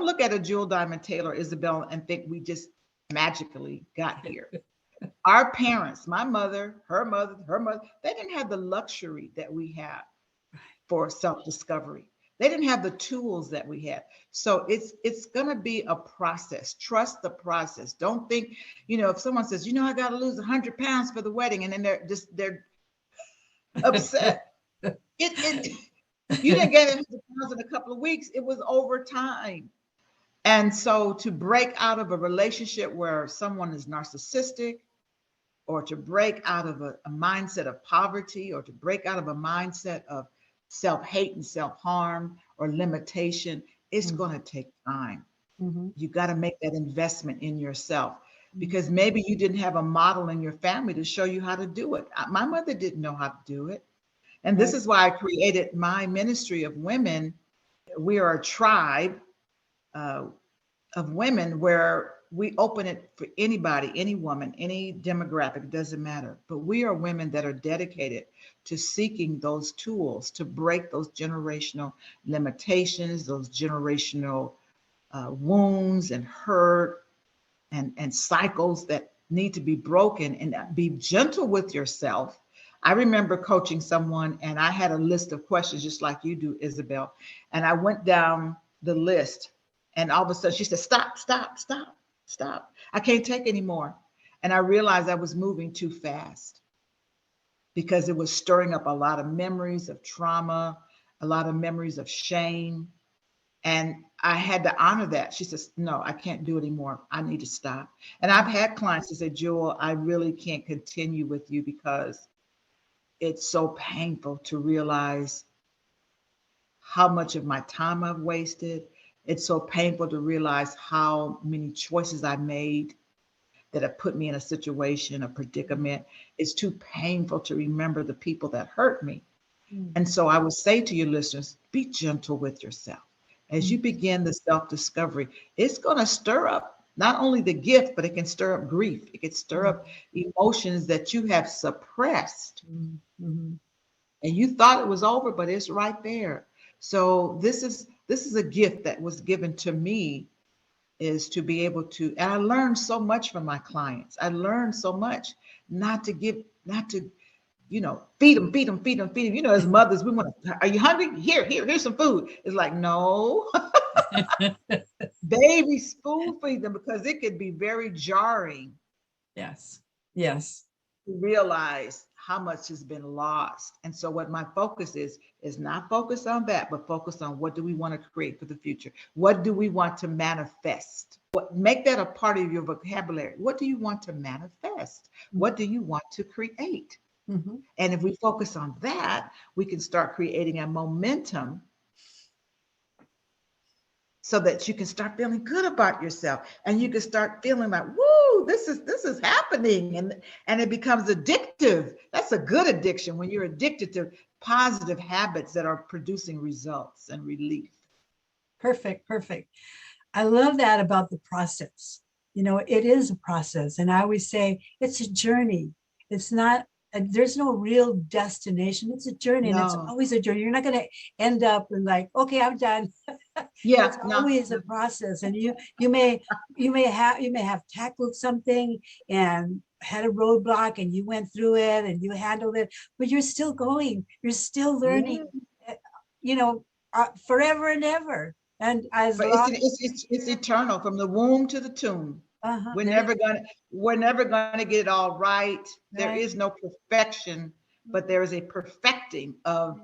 Don't look at a Jewel Diamond Taylor, Isabel, and think we just magically got here. Our parents, my mother, her mother, her mother, they didn't have the luxury that we have for self-discovery. They didn't have the tools that we have. So it's gonna be a process. Trust the process. Don't think, if someone says, I gotta lose 100 pounds for the wedding, and then they're upset. It you didn't get 100 pounds in a couple of weeks. It was over time. And so to break out of a relationship where someone is narcissistic, or to break out of a mindset of poverty, or to break out of a mindset of self-hate and self-harm or limitation, it's going to take time. You got to make that investment in yourself, because maybe you didn't have a model in your family to show you how to do it. My mother didn't know how to do it. And this is why I created my ministry of women. We are a tribe of women where we open it for anybody, any woman, any demographic, it doesn't matter. But we are women that are dedicated to seeking those tools to break those generational limitations, those generational wounds and hurt and cycles that need to be broken, and be gentle with yourself. I remember coaching someone, and I had a list of questions just like you do, Isabel. And I went down the list, and all of a sudden she said, stop, stop, stop, stop. I can't take anymore. And I realized I was moving too fast, because it was stirring up a lot of memories of trauma, a lot of memories of shame. And I had to honor that. She says, no, I can't do it anymore. I need to stop. And I've had clients who say, Jewel, I really can't continue with you because it's so painful to realize how much of my time I've wasted. It's so painful to realize how many choices I made that have put me in a situation, a predicament. It's too painful to remember the people that hurt me. And so I would say to your listeners, be gentle with yourself. As you begin the self-discovery, it's going to stir up not only the gift, but it can stir up grief. It can stir up emotions that you have suppressed. And you thought it was over, but it's right there. So this is a gift that was given to me, is to be able to, and I learned so much from my clients. I learned so much not to, feed them, feed them, feed them, feed them. As mothers, we want to, are you hungry? Here's some food. It's like, no, baby, spoon feed them, because it could be very jarring. Yes. To realize how much has been lost. And so what my focus is not focus on that, but focus on what do we want to create for the future? What do we want to manifest? Make that a part of your vocabulary. What do you want to manifest? What do you want to create? And if we focus on that, we can start creating a momentum so that you can start feeling good about yourself, and you can start feeling like, woo, this is happening. And it becomes addictive. That's a good addiction, when you're addicted to positive habits that are producing results and relief. Perfect. I love that about the process. It is a process. And I always say it's a journey. It's not, there's no real destination. It's a journey, and it's always a journey. You're not going to end up and like, okay, I'm done. Yeah, it's always a process. And you may have tackled something and had a roadblock, and you went through it and you handled it, but you're still going. You're still learning. Forever and ever. And as but long it's eternal, from the womb to the tomb. We're never gonna get it all right. There is no perfection, but there is a perfecting of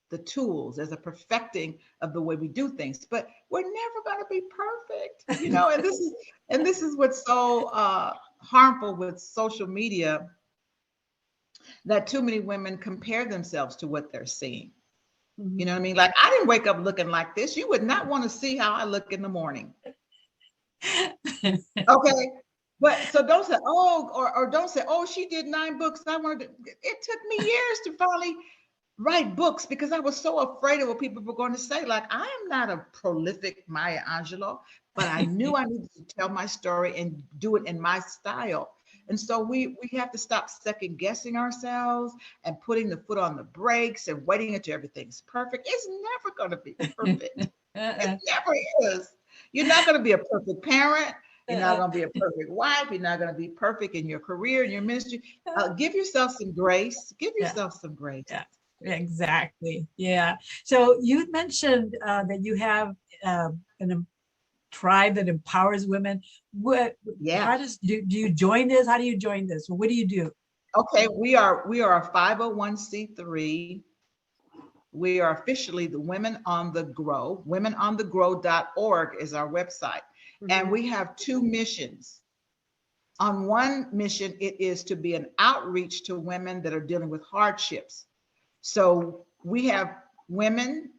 the tools. There's a perfecting of the way we do things, but we're never gonna be perfect, and this is what's so harmful with social media, that too many women compare themselves to what they're seeing. You know what I mean? Like, I didn't wake up looking like this. You would not want to see how I look in the morning. Okay. But so don't say, oh, or don't say, oh, she did 9 books. It took me years to finally write books, because I was so afraid of what people were going to say. Like, I am not a prolific Maya Angelou, but I knew I needed to tell my story and do it in my style. And so we have to stop second guessing ourselves and putting the foot on the brakes and waiting until everything's perfect. It's never going to be perfect. Uh-uh. It never is. You're not going to be a perfect parent. You're not Uh-uh. going to be a perfect wife. You're not going to be perfect in your career, in your ministry. Give yourself some grace. Give Yeah. yourself some grace. Yeah, exactly. Yeah. So you mentioned that you have an tribe that empowers women. What? Yeah. How do you join this? How do you join this? What do you do? Okay. We are a 501c3. We are officially the Women on the Grow. Womenonthegrow.org is our website. And Mhm. we have two missions. On one mission, it is to be an outreach to women that are dealing with hardships. So we have women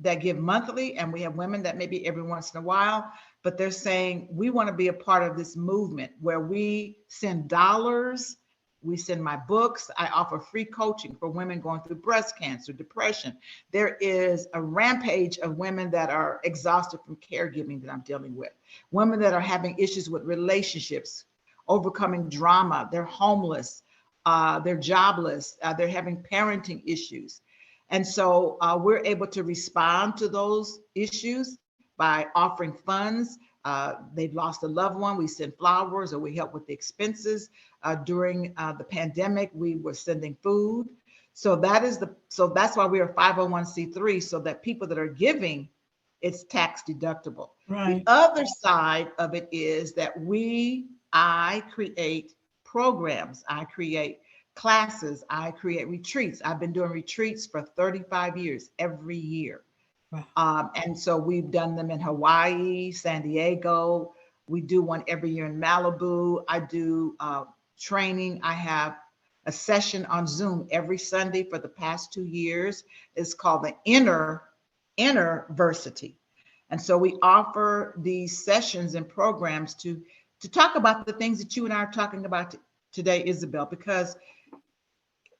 that give monthly, and we have women that maybe every once in a while, but they're saying, we want to be a part of this movement where we send dollars, we send my books, I offer free coaching for women going through breast cancer, depression. There is a rampage of women that are exhausted from caregiving that I'm dealing with, women that are having issues with relationships, overcoming drama, they're homeless, they're jobless, they're having parenting issues. And so we're able to respond to those issues by offering funds. They've lost a loved one, we send flowers or we help with the expenses. During the pandemic, we were sending food. So that's why we are 501c3, so that people that are giving, it's tax deductible. The Right. other side of it is that I create programs, I create classes, I create retreats. I've been doing retreats for 35 years, every year. Wow. And so we've done them in Hawaii, San Diego. We do one every year in Malibu. I do training. I have a session on Zoom every Sunday for the past 2 years. It's called the Innerversity. And so we offer these sessions and programs to talk about the things that you and I are talking about today, Isabel, because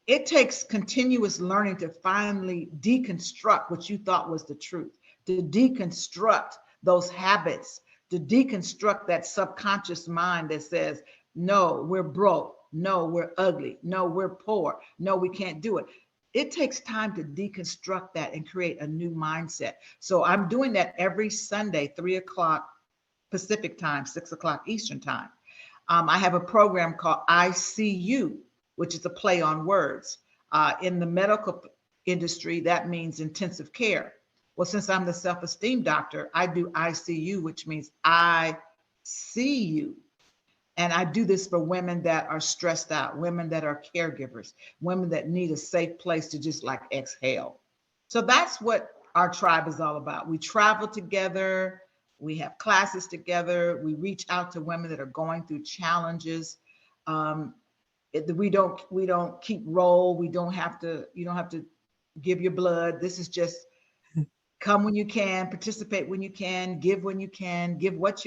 it takes continuous learning to finally deconstruct what you thought was the truth, to deconstruct those habits, to deconstruct that subconscious mind that says, no, we're broke. No, we're ugly. No, we're poor. No, we can't do it. It takes time to deconstruct that and create a new mindset. So I'm doing that every Sunday, 3 o'clock Pacific time, 6 o'clock Eastern time. I have a program called ICU, which is a play on words. In the medical industry, that means intensive care. Well, since I'm the self-esteem doctor, I do ICU, which means I see you. And I do this for women that are stressed out, women that are caregivers, women that need a safe place to just like exhale. So that's what our tribe is all about. We travel together, we have classes together, we reach out to women that are going through challenges. Um, we don't keep roll. We don't have to. You don't have to give your blood. This is just come when you can, participate when you can, give what you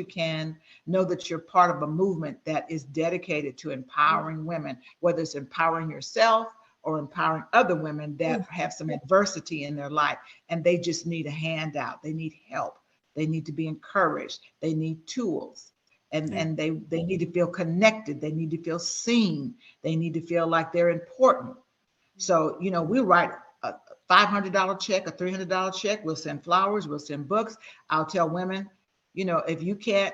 can. Know that you're part of a movement that is dedicated to empowering women, whether it's empowering yourself or empowering other women that have some adversity in their life and they just need a handout. They need help. They need to be encouraged. They need tools. And they need to feel connected. They need to feel seen. They need to feel like they're important. So, we write a $500 check, a $300 check. We'll send flowers. We'll send books. I'll tell women, if you can't,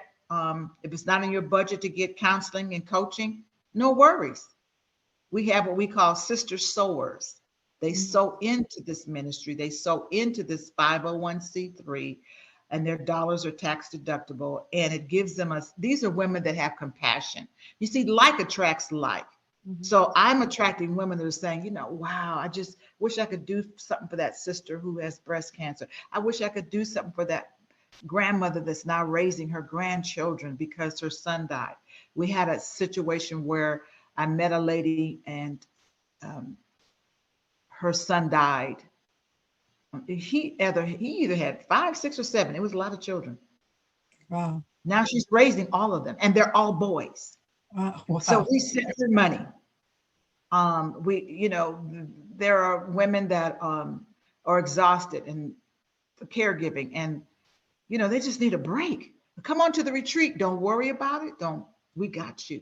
if it's not in your budget to get counseling and coaching, no worries. We have what we call sister sowers. They sow into this ministry. They sow into this 501c3, and their dollars are tax deductible. And it gives them these are women that have compassion. You see, like attracts like. So I'm attracting women that are saying, wow, I just wish I could do something for that sister who has breast cancer. I wish I could do something for that grandmother that's now raising her grandchildren because her son died. We had a situation where I met a lady and her son died. He either had 5, 6, or 7. It was a lot of children. Wow. Now she's raising all of them, and they're all boys. Wow. So we sent her money. There are women that are exhausted and caregiving, and they just need a break. Come on to the retreat. Don't worry about it. We got you.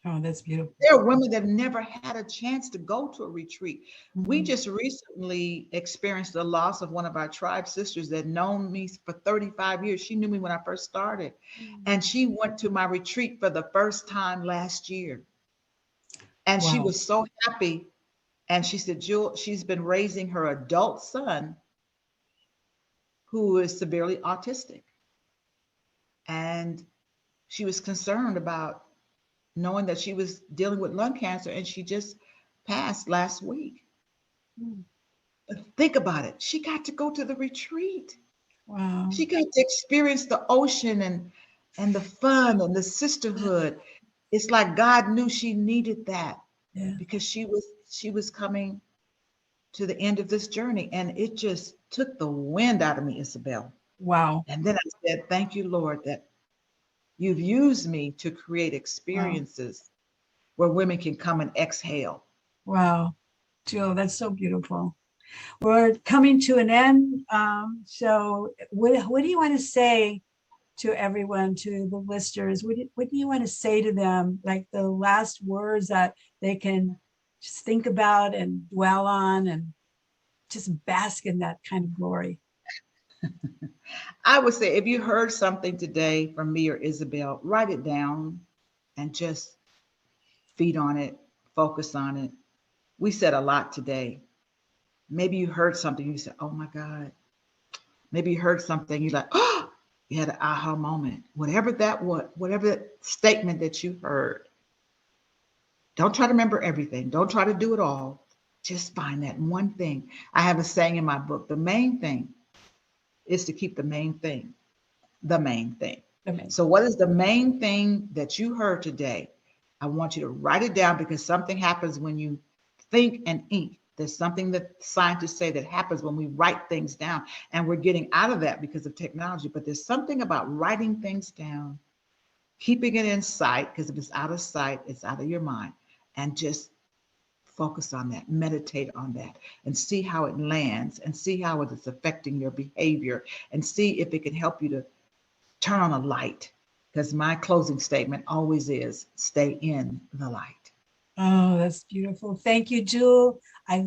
Oh, that's beautiful. There are women that never had a chance to go to a retreat. We Mhm. just recently experienced the loss of one of our tribe sisters that known me for 35 years. She knew me when I first started. And she went to my retreat for the first time last year. And she Wow. was so happy. And she said, Jewel, she's been raising her adult son who is severely autistic. And she was concerned about knowing that she was dealing with lung cancer and she just passed last week. Mm. But think about it. She got to go to the retreat. Wow. She got to experience the ocean and the fun and the sisterhood. It's like God knew she needed that Yeah. because she was coming to the end of this journey and it just took the wind out of me, Isabel. Wow. And then I said, thank you, Lord, that you've used me to create Wow. experiences where women can come and exhale. Wow. Jill, that's so beautiful. We're coming to an end. So what do you want to say to everyone, to the listeners? What do you want to say to them? Like the last words that they can just think about and dwell on and just bask in that kind of glory. I would say if you heard something today from me or Isabel, write it down and just feed on it, focus on it. We said a lot today. Maybe you heard something, you said, oh my God. Maybe you heard something, you're like, oh, you had an aha moment. Whatever that was, whatever that statement that you heard, don't try to remember everything. Don't try to do it all. Just find that one thing. I have a saying in my book, the main thing is to keep the main thing, the main thing. Amazing. So, what is the main thing that you heard today? I want you to write it down because something happens when you think and ink. There's something that scientists say that happens when we write things down, and we're getting out of that because of technology. But there's something about writing things down, keeping it in sight, because if it's out of sight, it's out of your mind, and just focus on that, meditate on that, and see how it lands, and see how it is affecting your behavior, and see if it can help you to turn on a light, because my closing statement always is stay in the light. Oh, that's beautiful. Thank you, Jewel. I